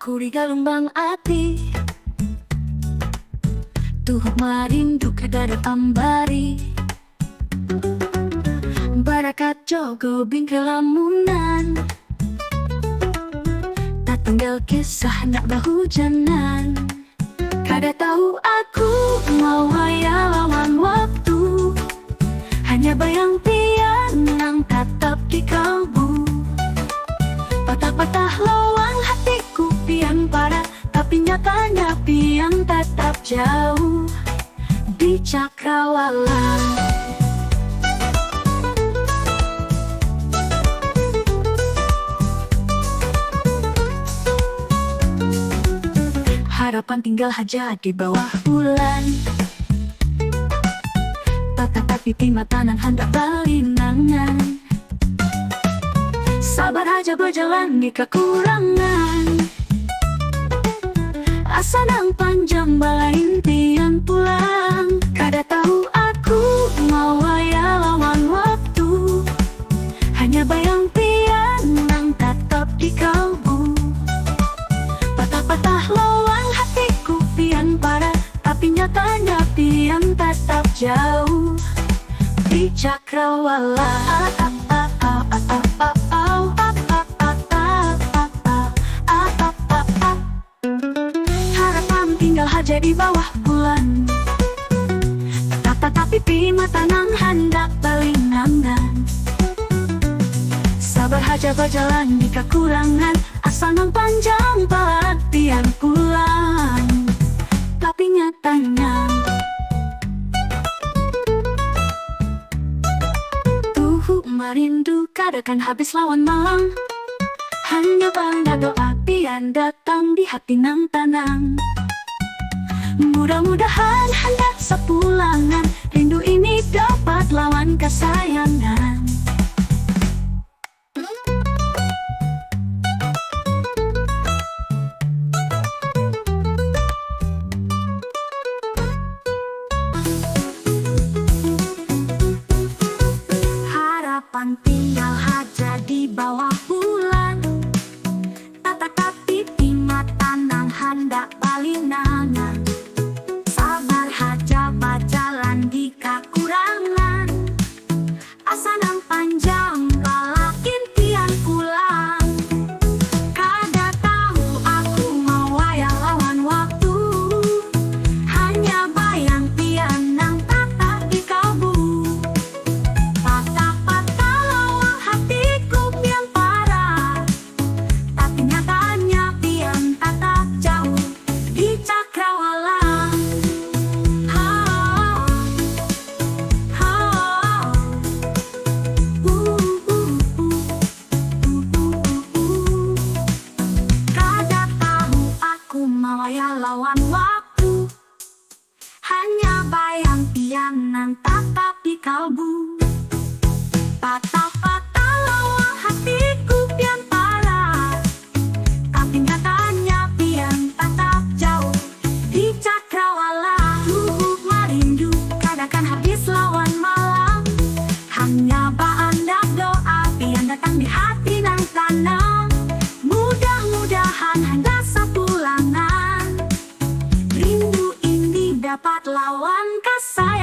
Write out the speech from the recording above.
Aku di gelombang ati Tuhuk marindu kadada ambari Barakat jogo bingkai lamunan Tak tinggal kisah nak berhujanan. Kada tahu aku mau haya lawan waktu, hanya bayang pian yang tatap di kalbu. Patah-patah lawan hatiku pian parah, tapi nyatanya pian tetap jauh di cakrawala. Harapan tinggal aja di bawah bulan, tatapi mata nan hendak balinangan. Sabar aja berjalan di kekurangan, asa nang panjang bala impian pulang. Kada tahu aku mau haya lawan waktu, hanya bayang pian nang tatap di kalbu. Patah-patah lawan hatiku pian parah, tapi nyatanya pian tetap jauh di cakrawala. Harapan tinggal aja di bawah bulan, tatapi mata nang hendak balinangan. Sabar aja berjalan di kekurangan, asal nang panjang perhatian pulang. Tapi nyatanya tuhuk marindu kadakan habis lawan malang. Hanya bangga doa pian datang di hati nang tenang. Mudah-mudahan hendak sepulangan, rindu ini dapat lawan kesayangan. Harapan tinggal aja di bawah bulan, tatapi mata nang hendak balinangan. Sabar aja berjalan di kekurangan, asa nang panjang balakin pian pulang. Kada tahu aku mau haya lawan waktu, hanya bayang pian nang tatap di kalbu. Patah-patah lawan hatiku pian parah, tapi nyatanya pian tetap jauh di cakrawala. Kada tahu aku mau haya lawan waktu, hanya bayang pian nang tatap di kalbu. Patah-patah lawan hatiku pian parah, tapi nyatanya pian tetap jauh di cakrawala. Tuhuk marindu kadakan habis lawan malam, hanya baandak doa pian datang di hati nang tenang. Mudah-mudahan hendak sepulangan, rindu ini dapat lawan kasih.